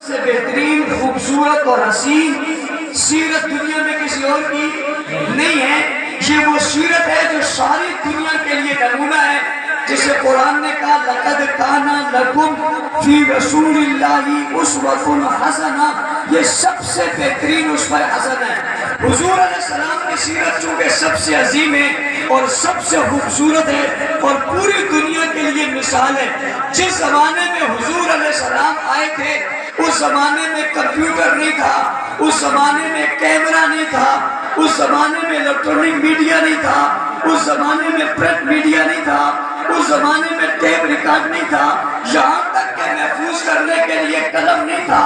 سے بہترین خوبصورت اور حسین سیرت دنیا میں کسی اور کی نہیں ہے. یہ وہ سیرت ہے جو ساری دنیا کے لیے نمونہ ہے، جسے قرآن نے کہا لَقَدْ كَانَ لَكُمْ فِي رَسُولِ اللَّهِ أُسْوَةٌ حَسَنَةٌ. یہ سب سے بہترین اسوہ حسن ہے. حضور علیہ السلام کی سیرت چونکہ سب سے عظیم ہے اور سب سے خوبصورت ہے اور پوری دنیا کے لیے مثال ہے. جس زمانے میں حضور علیہ السلام آئے تھے اس زمانے میں کمپیوٹر نہیں تھا، اس زمانے میں کیمرہ نہیں تھا، اس زمانے میں الیکٹرانک میڈیا نہیں تھا، اس زمانے میں پرنٹ میڈیا نہیں تھا، اس زمانے میں ٹیپ ریکارڈ نہیں تھا، یہاں تک کہ محفوظ کرنے کے لیے قلم نہیں تھا،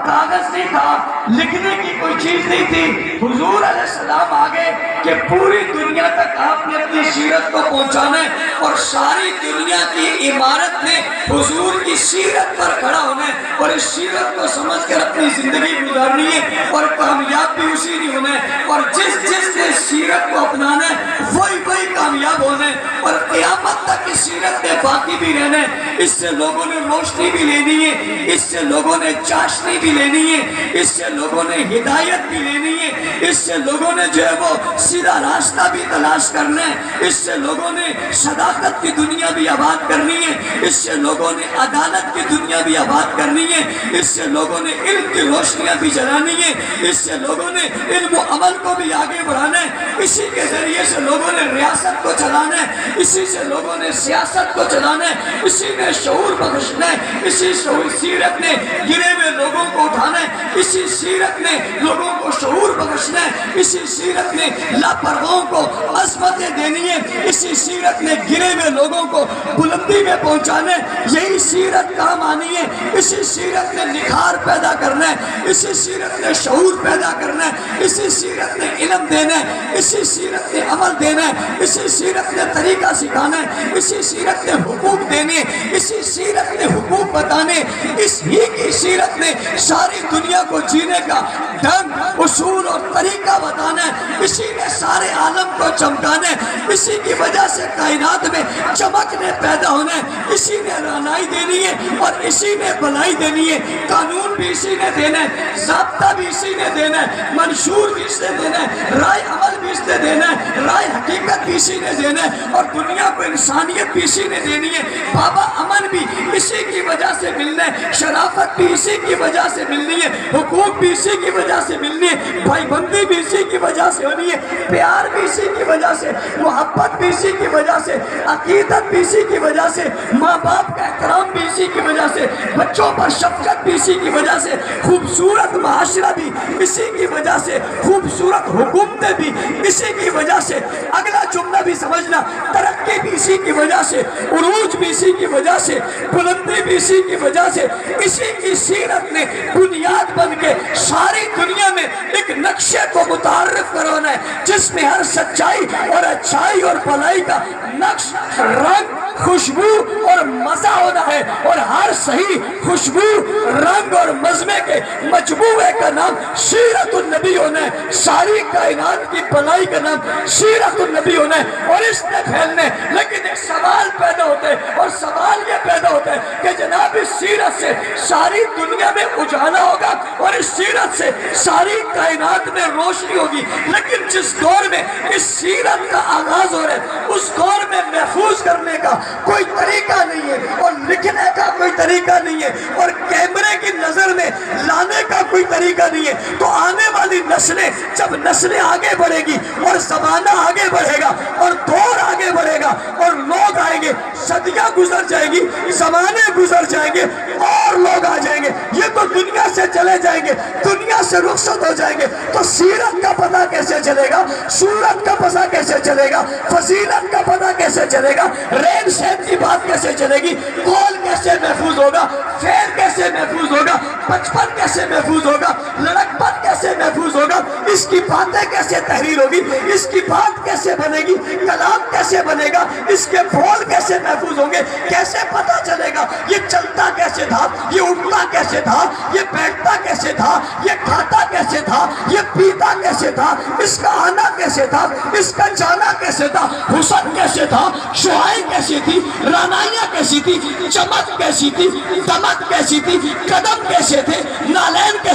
کاغذ نہیں تھا، لکھنے کی کوئی چیز نہیں تھی. حضور علیہ السلام آگے کہ پوری دنیا تک آپ نے اپنی سیرت کو پہنچانا ہے اور ساری دنیا کی عمارت نے حضور کی سیرت پر کھڑا ہونا ہے اور اس سیرت کو سمجھ کر اپنی زندگی گزارنی ہے اور کامیاب بھی اسی نہیں ہونا ہے. اور جس نے سیرت کو اپنانا ہے وہی کامیاب ہونا ہے اور قیامت تک اس سیرت میں باقی بھی رہنا ہے. اس سے لوگوں نے روشنی بھی لینی ہے، اس سے لوگوں نے چاشنی بھی لینی ہے، اس سے لوگوں نے ہدایت بھی لینی ہے، اس سے لوگوں نے جو ہے وہ سیدھا راستہ بھی تلاش کرنا ہے، اس سے لوگوں نے صداقت کی دنیا بھی آباد کرنی ہے، اس سے لوگوں نے عدالت کی دنیا بھی آباد کرنی ہے، اس سے لوگوں نے علم کی روشنیاں بھی جلانی ہے، اس سے لوگوں نے علم و عمل کو بھی آگے بڑھانا ہے. اسی کے ذریعے سے لوگوں نے ریاست کو چلانا ہے، اسی سے لوگوں نے سیاست کو چلانا ہے، اسی نے شعور بخشنا ہے، اسی سیرت نے گرے ہوئے لوگوں کو اٹھانا ہے، اسی سیرت نے لوگوں کو شعور بخشنا ہے، اسی سیرت نے لاپرواہوں کو عظمتیں دینی ہے، اسی سیرت نے گرے ہوئے لوگوں کو بلندی میں پہنچانا ہے. یہی سیرت کام آنی ہے. اسی سیرت نے نکھار پیدا کرنا ہے، اسی سیرت نے شعور پیدا کرنا ہے، اسی سیرت نے علم دینا ہے، اسی سیرت نے عمل دینا ہے، اسی سیرت نے طریقہ سکھانا ہے، اسی سیرت نے حقوق دینے، اسی سیرت نے حقوق بتانے، اس ہی کی سیرت نے ساری دنیا کو جینے کا ڈھنگ، اصول اور طریقہ بتانا ہے، اسی نے سارے عالم کو چمکانا ہے، اسی کی وجہ سے کائنات میں چمکنے پیدا ہونا ہے، اسی نے رانائی دینی ہے اور اسی نے بھلائی دینی ہے. قانون بھی اسی نے دینا ہے، ضابطہ بھی اسی نے دینا ہے، منشور بھی اس نے دینا ہے، رائے عمل بھی اس نے دینا ہے، رائے حقیقت بھی اسی نے دینا ہے اور دنیا کو انسانیت بھی اسی نے دینی ہے. بابا امن بھی اسی کی وجہ سے ملنا ہے، شرافت بھی اسی کی وجہ سے ملنی ہے، حقوق بھی اسی کی وجہ سے ملنی ہے، بھائی بندی بھی اسی کی وجہ سے ہونی ہے، پیار بھی اسی کی وجہ سے، محبت بھی اسی کی وجہ سے، عقیدت بھی اسی کی وجہ سے، ماں باپ کا احترام بھی اسی کی وجہ سے، بچوں پر شفقت بھی اسی کی وجہ سے، خوبصورت معاشرہ بھی اسی کی وجہ سے، خوبصورت حکومتیں بھی اسی کی وجہ سے. اگلا جملہ بھی سمجھنا، ترقی بھی اسی کی وجہ سے، عروج بھی اسی کی وجہ سے، بلندی بھی اسی کی وجہ سے. اسی کی سیرت نے بنیاد بن کے ساری دنیا میں ایک نقشے کو متعارف کروانا ہے جس میں ہر سچائی اور اچھائی اور بھلائی کا نقش، رنگ، خوشبو اور مزہ ہونا ہے اور ہر صحیح خوشبو، رنگ اور مزمے کے مجموعے کا نام سیرت النبی ہونا ہے. ساری کائنات کی بھلائی کا نام سیرت النبی ہونا ہے اور اس نے پھیلنا ہے. لیکن ایک سوال پیدا ہوتا ہے اور سوال یہ پیدا ہوتا ہے کہ جناب اس سیرت سے ساری دنیا میں اجالا ہوگا اور اس سیرت سے ساری کائنات میں روشنی ہوگی، لیکن جس دور میں اس سیرت کا آغاز ہو رہا ہے اس دور میں محفوظ کرنے کا کوئی طریقہ نہیں ہے اور لکھنے کا کوئی طریقہ نہیں ہے اور کیمرے کی نظر میں لانے کا کوئی طریقہ نہیں ہے. تو آنے والی نسلیں، جب نسلیں آگے بڑھے گی اور زمانہ آگے بڑھے گا اور دور آگے بڑھے گا اور لوگ آئیں گے، صدیاں گزر جائیں گی، زمانے گزر جائیں گے اور لوگ آ جائیں گے، یہ تو دنیا سے چلے جائیں گے، دنیا سے رخصت ہو جائیں گے. تو سیرت کا پتہ کیسے چلے گا؟ صورت کا پتہ کیسے چلے گا؟ فضیلت کا پتہ کیسے چلے گا؟ رین سین کی بات کیسے چلے گی؟ قول کیسے محفوظ ہوگا؟ فعل کیسے محفوظ ہوگا؟ بچپن کیسے محفوظ ہوگا؟ لڑکپن کیسے محفوظ ہوگا؟ اس کی باتیں کیسے تحریر ہوگی؟ اس کی بات کیسے بنے گی؟ کلام کیسے بنے گا؟ اس کے بول کیسے محفوظ ہوں گے؟ کیسے پتہ چلے گا یہ چلتا کیسے تھا، یہ اٹھتا کیسے تھا، یہ بیٹھتا کیسے تھا، یہ کھاتا کیسے تھا، یہ پیتا کیسے تھا، اس کا آنا کیسے تھا، اس کا جانا کیسے تھا، حسن کیسے تھا، شعائی کیسی تھی، رانائیاں کیسی تھی، چمک کیسی تھی، دمک کیسی تھی، قدم کیسے تھے،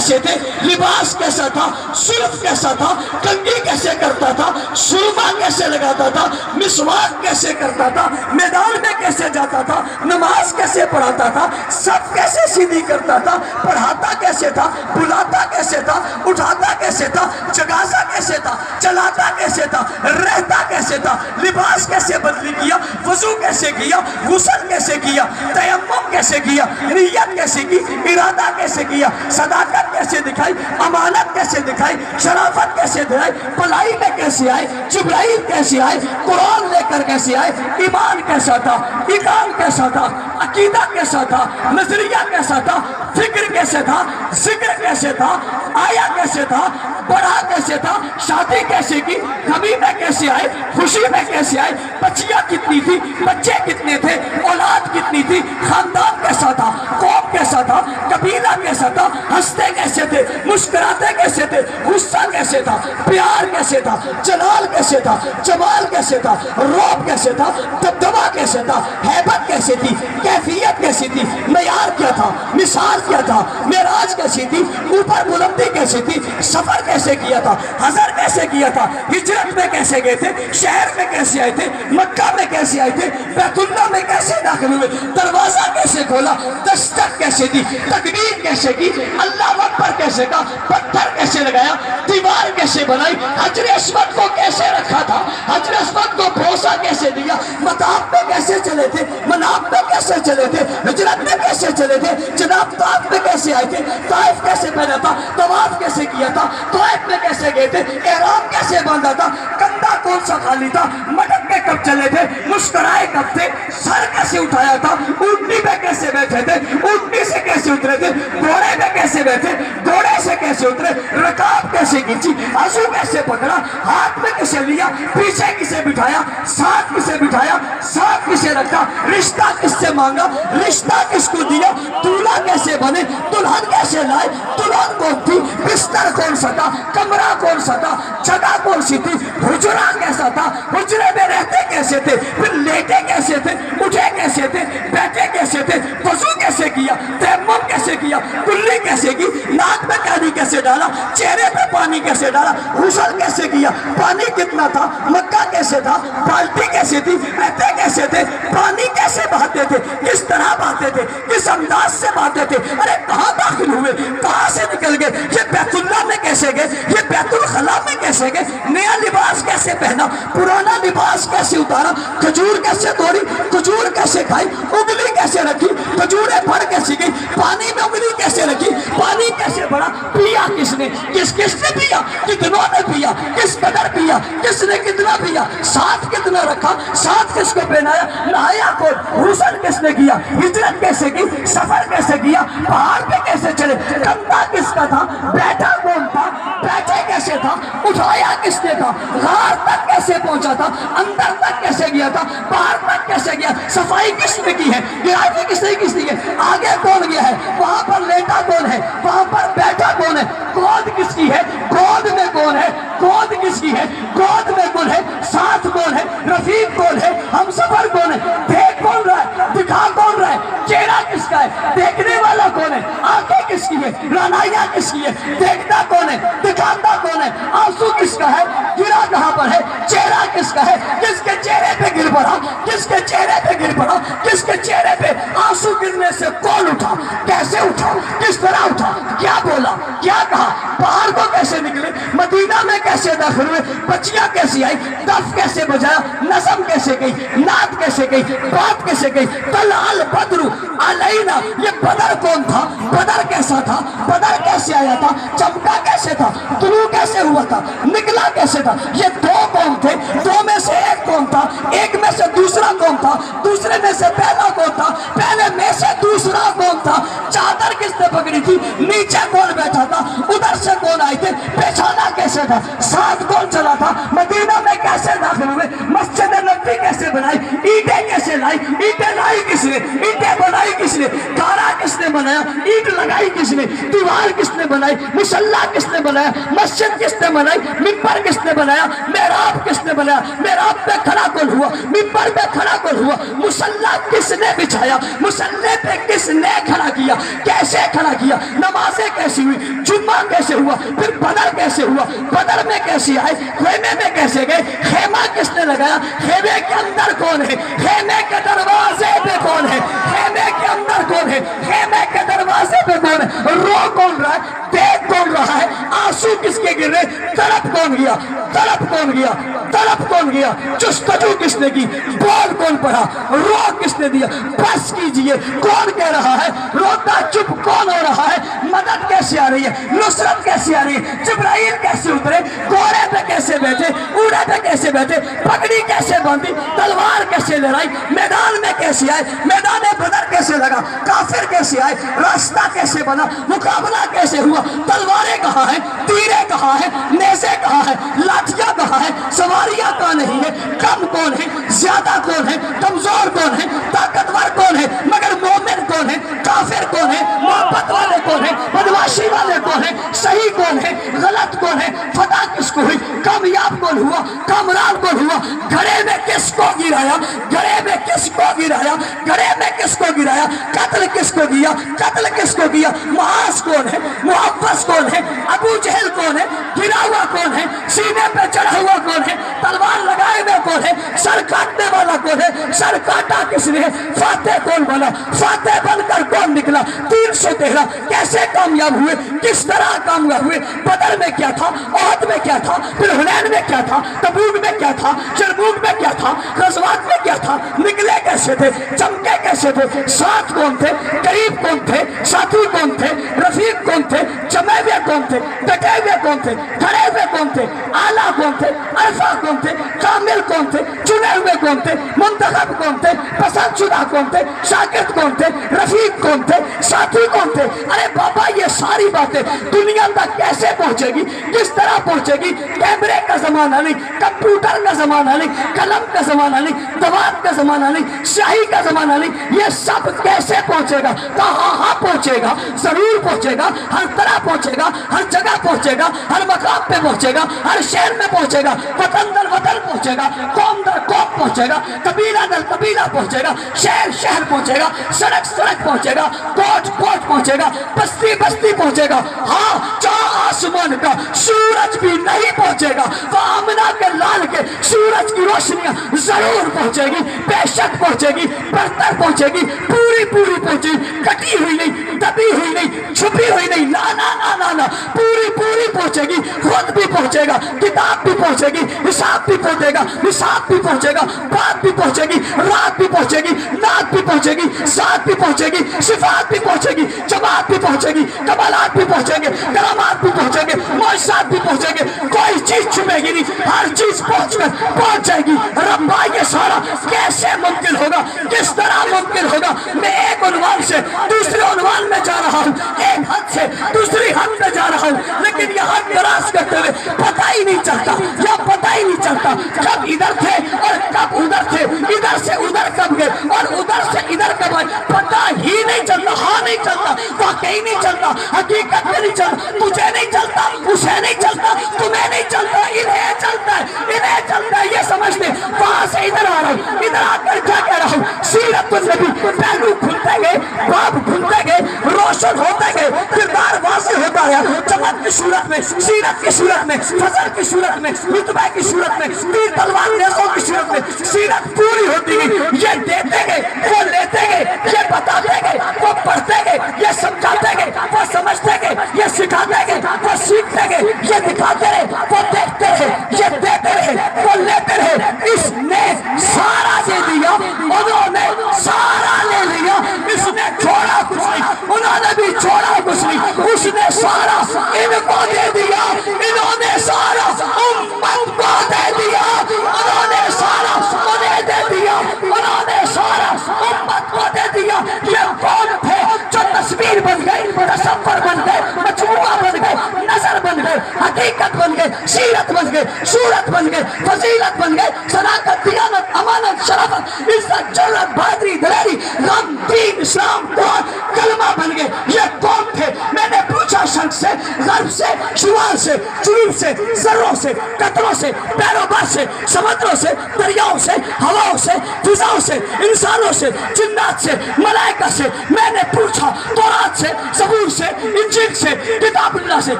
کیسے تھے, لباس کیسا تھا, سرخ کیسا تھا, کنگھی کیسے کرتا تھا, سرما کیسے لگاتا تھا, مسواک کیسے کرتا تھا, میدان میں کیسے جاتا تھا, نماز کیسے پڑھاتا تھا, سب کیسے سیدھی کرتا تھا, پڑھاتا کیسے تھا, بلاتا کیسے تھا, اٹھاتا کیسے تھا, جگاتا کیسے تھا, چلاتا کیسے تھا, رہتا کیسے تھا, لباس کیسے بدلی کیا, وضو کیسے کیا, غسل کیسے کیا, تیمم کیسے کیا, نیت کیسے کی, ارادہ کیسے کیا, صداقت کیسے دکھائی, امانت کیسے دکھائی, شرافت کیسے دکھائی, بلائی میں کیسے آئے, جبرائیل کیسے آئے, قرآن لے کر کیسے آئے, ایمان کیسا تھا, ایقان کیسا تھا, عقیدہ کیسا تھا, نظریہ کیسا تھا, فکر کیسے تھا, ذکر کیسے تھا, آیا کیسے تھا, بڑا کیسے تھا, شادی کیسے کی, غمی میں کیسے آئے, خوشی میں کیسے آئے, بچیاں کتنی تھی, بچے کتنے تھے, اولاد کتنی تھی, خاندان کیسا تھا, قوم کیسا تھا, قبیلہ کیسا تھا, ہنستے کیسے تھے, مسکراتے کیسے تھے, غصہ کیسے تھا, پیار کیسے تھا, جلال کیسے تھا, جمال کیسے تھا, روب کیسے تھا, دبدبا کیسے تھا, ہیبت کیسے تھی, کیفیت کیسی تھی, معیار کیا تھا, مثال کیا تھا, معراج کیسی تھی, اوپر بلندی کیسی تھی, سفر کیسے کیا تھا, حضر کیسے کیا تھا, ہجرت میں کیسے گئے تھے, شہر میں کیسے آئے تھے, مکہ میں کیسے آئے تھے, بیت اللہ میں کیسے داخل ہوئے, دروازہ کیسے کھولا, دستک کیسے دی, تکبیر کیسے کی, اللہ اکبر کیسے کہا, پتھر کیسے لگایا, دیوار کیسے بنائی, حجر اسود کو کیسے رکھا تھا, حجر اسود کو بوسہ کیسے دیا, مطاف میں کیسے چلے تھے, مناف میں کیسے چلے تھے, ہجرت میں کیسے چلے تھے, جناب طائف میں کیسے آئے تھے, طائف کیسے پہنا تھا, طواف کیسے کیا تھا, طائف میں کیسے گئے تھے, احرام کیسے باندھا تھا, کندھا کون سا خالی تھا, مٹک کے کب چلے تھے, مسکرائے کب تھے, سر کیسے اٹھایا تھا, اونٹنی پہ کیسے بیٹھے تھے, اونٹنی سے کیسے اترے تھے, گھوڑے پہ کیسے بیٹھے, گھوڑے سے کیسے اترے, رکاب کیسے کھینچی, آنسو کیسے پکڑا, ہاتھ میں کسے لیا, پیچھے کسے بٹھایا, ساتھ کسے بٹھایا, ساتھ کسے رکھا, رشتہ کس سے مانگا, رشتہ کس کو دیا, دولہا کیسے بنے, دلہن کیسے لائے, دلہن کون تھی, بستر کون سا تھا, کمرہ کون سا تھا, جگہ کون سی تھی, حجرہ کیسا تھا, حجرے میں رہتے کیسے تھے, پھر لیٹے کیسے تھے, اٹھے کیسے تھے, بیٹھے کیسے تھے, وضو کیسے کیا, تیمم کیسے کیا, کلی کیسے کی, ناک میں پانی کیسے ڈالا, چہرے پہ پانی کیسے ڈالا, غسل کیسے کیا, پانی کتنا تھا, مکہ کیسے تھا, بالٹی کیسے تھی, ایتے کیسے تھے, پانی کیسے بہاتے تھے, کس طرح بہاتے تھے, کس انداز سے بہاتے تھے, ارے کہاں داخل ہوئے, کہاں سے نکل گئے, یہ بیت اللہ میں کیسے گئے, یہ بیت الخلا میں کیسے گئے, نیا لباس کیسے پہنا, پرانا لباس کیسے اتارا, کھجور کیسے توڑی, کھجور کیسے کھائی, انگلی کیسے رکھی, کھجوریں پھڑ کیسے گئی, پانی میں انگلی کیسے رکھی, پانی کیسے بڑھا, پیا کس نے, کس نے پیا, کتنوں نے پیا, کس قدر پیا, کس نے کتنا پیا, ساتھ کتنا رکھا, ساتھ کس کو پہنایا, نہایا کون, غسل کس نے کیا, ہجرت کیسے کی, سفر کیسے کیا, پہاڑ پہ کیسے چلے, کندھا کس کا تھا, بیٹھا کون تھا, بیٹھے کیسے تھا, اٹھایا کس نے تھا, غار تک کیسے پہنچا تھا, اندر تک کیسے گیا تھا, باہر تک کیسے گیا, صفائی کس نے کی ہے, گرائی کس نے کی ہے, آگے کون گیا ہے, وہاں پر لیٹا کون ہے, وہاں پر بیٹھا کون ہے, گود کس کی ہے, گود میں کون ہے, گود کس کی ہے, گود میں کون ہے, ساتھ کون ہے, رفیق کون ہے, ہم سفر کون ہے, دیکھ کون رہا ہے, دکھا کون رہا ہے, چہرہ کس کا ہے, دیکھنے والا کون ہے, آنکھیں کس کی ہے, رانائیاں کس کی ہے, دیکھتا کون ہے, دکھاتا کون ہے, آنسو کس کا ہے, گرا کہاں پر ہے, چہرہ کس کا ہے, کس کے چہرے پہ گر پڑا, کس کے چہرے پہ گر پڑا, کس کے چہرے پہ آنسو گرنے سے کون اٹھا, کیسے اٹھا, کس طرح اٹھا, کیا بولا, کیا کہا, باہر کو کیسے نکلے, مدینہ میں کیسے داخل ہوئے, بچیاں کیسی آئی, دف کیسے بجایا, نظم کیسے گئی, نعت کیسے گئی, بات کیسے گئی, طلع البدر علینا, یہ بدر کون تھا, بدر کیسا تھا, بدر کیسے آیا تھا, چمکا کیسے تھا, طلوع کیسے ہوا تھا, نکلا کیسے تھا, یہ دو کون تھے, دو میں سے ایک کون تھا, ایک میں سے دوسرا کون تھا, دوسرے میں سے پہلا کون تھا, پہلے میں سے دوسرا کون تھا, چادر کس نے پکڑی تھی, نیچے کون بیٹھا تھا, ادھر سے کون آئے تھے, پیچھانا کیسے تھا, ساتھ کون چلا تھا؟ مدینہ میں کیسے داخل ہوئے؟ مسجد نبوی کیسے بنائی؟ اینٹیں کیسے لائی؟ اینٹیں لائی کس نے؟ اینٹیں بنائی کس نے؟ کارا کس نے بنایا؟ اینٹ لگائی کس نے؟ دیوار کس نے بنائی؟ مصلی کس نے بنایا؟ مسجد کس نے بنائی؟ ممبر کس نے بنایا؟ محراب کس نے بنایا؟ محراب پہ کھڑا کون ہوا؟ ممبر پہ کھڑا کون ہوا؟ مصلی کس نے بچھایا؟ مصلی پہ کس نے کھڑا کیا؟ کیسے کھڑا کیا؟ نمازیں کیسی ہوئی؟ جمعہ کیسے ہوا؟ پھر بدر کیسے ہوا؟ بدر میں کیسے آئے؟ خیمے میں کیسے گئے؟ خیمہ کس نے لگایا؟ خیمے کے اندر کون ہے؟ خیمے کے دروازے پہ کون ہے؟ خیمے کے اندر کون ہے؟ خیمے کے دروازے پہ کون ہے؟ رو کون رہا ہے؟ دیکھ کون رہا ہے؟ آنسو کس کے گر رہے؟ تڑپ کون گیا؟ تڑپ کون گیا؟ تڑپ کون گیا؟ جستجو کس نے کی؟ بول کون پڑا؟ رو کس نے دیا؟ بس کیجئے، کون کہہ رہا ہے؟ روتا چپ کون ہو رہا ہے؟ مدد کیسے آ رہی ہے؟ نصرت کیسے آ رہی ہے؟ جبرائیل کیسے اترے؟ گھوڑے پہ کیسے بیٹھے؟ اونٹے پہ کیسے بیٹھے؟ پگڑی کیسے باندھی؟ تلوار کیسے لہرائی؟ میدان میں کیسے آئے؟ میدان بدر کیسے لگا؟ کافر کیسے آئے؟ راستہ کیسے بنا؟ مقابلہ کیسے ہوا؟ تلواریں کہاں ہیں؟ تیریں کہاں ہیں؟ نیزے کہاں ہیں؟ لاٹھیاں کہاں ہیں؟ سواریاں کہاں نہیں ہے؟ کم کون ہے؟ زیادہ کون ہے؟ کمزور کون ہے؟ طاقتور کون ہے؟ مگر مومن کون ہے؟ کافر کون ہے؟ محبت والے کون ہے؟ بدمعاشی والے کون ہے؟ صحیح کون ہے؟ غلط کون ہے؟ فتح کس کو ہوئی؟ کامیاب کون ہوا؟ کامران کون ہوا؟ گھڑے میں کس کو گرایا؟ گھڑے میں کس کو گرایا؟ گھڑے میں کس کو گرایا؟ قتل کس کو کیا؟ قتل کس کو کیا؟ معاذ کون ہے؟ محبس کون ہے؟ ابو جہل کون ہے؟ گرا ہوا کون ہے؟ سینے پہ چڑھا ہوا کون ہے؟ تلوار لگائے ہوئے کون ہے؟ سر کاٹنے والا کون ہے؟ سر کاٹا کس نے؟ فاتح کون بنا؟ فاتح بن کر کون نکلا؟ 313 کیسے کامیاب ہوئے؟ کس طرح کامیاب ہوئے؟ بدر میں کیا تھا؟ احد میں کیا تھا؟ پھر حنین میں کیا تھا؟ تبوک میں کیا تھا؟ یرموک میں کیا تھا؟ غزوات میں کیا تھا؟ نکلے کیسے تھے؟ چمکے کیسے تھے؟ ساتھ کون تھے؟ قریب کون تھے؟ ساتھی کون تھے؟ رفیق کون تھے؟ جمے ہوئے کون تھے؟ ڈٹے ہوئے کون تھے؟ کھڑے ہوئے کون تھے؟ اعلیٰ کون تھے؟ الفا کون تھے؟ کامل کون تھے؟ چنے ہوئے کون تھے؟ منتخب کون تھے؟ پسند شدہ کون تھے؟ شاگرد کون تھے؟ رفیق کون تھے؟ ساتھی کون تھے؟ ارے بابا یہ ساری باتیں دنیا تک کیسے پہنچے گی؟ کس طرح پہنچے گی؟ کیمرے کا زمانہ نہیں، کمپیوٹر کا زمانہ نہیں، قلم کا زمانہ نہیں، دوات کا زمانہ نہیں، شاہی کا زمانہ نہیں، یہ سب کیسے پہنچے گا؟ کہاں پہنچے گا؟ ضرور پہنچے گا، ہر طرح پہنچے گا، ہر جگہ پہنچے گا، ہر مقام پہ پہنچے گا، ہر شہر میں پہنچے گا، وطن در وطن پہنچے گا، قوم در قوم پہنچے گا، قبیلہ در قبیلہ پہنچے گا، شہر شہر پہنچے گا، سڑک سڑک پہنچے گا، کوٹ کوٹ پہنچے گا، بستی بستی پہنچے گا۔ ہاں جہاں آسمان کا سورج بھی نہیں پہنچے گا، وہ آمنہ کے لال کے سورج کی روشنیاں ضرور پہنچے گی، بے شک پہنچے گی، برتر پہنچے گی، پوری پوری پہنچے گی، کٹی ہوئی نہیں، دبی ہوئی نہیں، چھپی ہوئی نہیں، نا نا نا نا نا، پوری پوری پہنچے گی، خود بھی پہنچے گا، کتاب بھی پہنچے گی، حساب بھی پہنچے گا، حساب بھی پہنچے گا، بات بھی پہنچے گی، رات بھی پہنچے گی، نات بھی پہنچے گی، ذات بھی پہنچے گی، صفات بھی پہنچے گی، جماعت بھی پہنچے گی، کمالات بھی پہنچیں گے، کرامات بھی پہنچیں گے، معجزات بھی پہنچیں گے، کوئی چیز چھپے گی نہیں، ہر چیز پہنچ جائے گی۔ ربا یہ سارا کیسے ممکن ہوگا؟ کس طرح ممکن ہوگا؟ میں ایک عنوان سے دوسرے عنوان میں جا رہا ہوں، ایک حد سے دوسری حد میں جا رہا ہوں، لیکن یہ حد دراز کرتے ہوئے پتہ ہی نہیں چلتا، یا پتہ ہی نہیں چلتا کب ادھر تھے اور کب ادھر تھے، ادھر سے ادھر کب گئے اور ادھر سے ادھر کب آئے، پتہ ہی نہیں چلتا۔ ہاں نہیں چلتا، واقعی نہیں چلتا، حقیقت میں نہیں چلتا، تجھے نہیں چلتا، اسے نہیں چلتا، تمہیں نہیں چلتا، انہیں چلتا ہے، انہیں چلتا ہے۔ یہ سمجھ لیں، وہاں سے ادھر آ رہا ہوں، ادھر آ کر کیا کہہ رہا ہوں؟ سیرت النبی پہلو کھلتے گئے، باب کھلتے گئے، روشن ہوتے گئے، کردار واضح ہوتا ہے، چمک کی صورت میں، سیرت کی صورت میں، فضل کی صورت میں، رتبہ کی صورت میں، تیر تلوار نیزوں کی صورت میں، سیرت پوری ہوتی گئی۔ یہ دیتے گئے، وہ لیتے گئے، یہ بتاتے گئے، وہ پڑھتے گئے، یہ سمجھاتے گئے، وہ سمجھتے گئے، یہ سکھاتے گئے، وہ سیکھتے گئے، یہ دکھاتے رہے، وہ دیکھتے رہے، یہ دیتے رہے، وہ لیتے رہے۔ اس نے سارا دے دیا، انہوں نے سارا لے لیا، اس نے چھوڑا کچھ نہیں، انہوں نے بھی چھوڑا کچھ نہیں، اس نے سارا ان کو دے دیا، انہوں نے سارا امت کو دے دیا، انہوں نے سارا انہیں دے دیا، انہوں نے سارا امت کو دے دیا۔ یہ کون تھے جو تصویر بن گئے، تصور بن گئے، مجموعہ بن گئے، نظر بن گئے؟ حقیقت بن گئے، سیرت بن گئے، صورت بن گئے، فضیلت بن گئے، صداقت، دیانت، امانت، شرافت، عزت، جرأت، بہادری، دلیری، غم، دین، اسلام، قرآن، کلمہ بن گئے۔ یہ کون تھے؟ میں نے پوچھا شرق سے، غرب سے، شمال سے، جنوب سے، ذروں سے، قطروں سے، پیروبر سے، سمندروں سے، دریاؤں سے، ہواؤں سے، فضاؤں سے، انسانوں سے، جنات سے، ملائکہ سے۔ میں نے پوچھا تورات سے، زبور سے، انجیل سے، کتاب اللہ سے،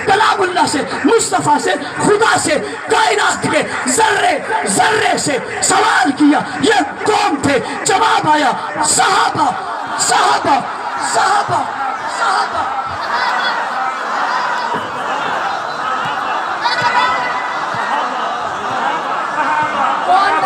کلام اللہ سے، مصطفیٰ سے، خدا سے، کائنات کے ذرے ذرے سے سوال کیا یہ کون تھے؟ جواب آیا صحابہ، صحابہ، صحابہ، صحابہ۔ کون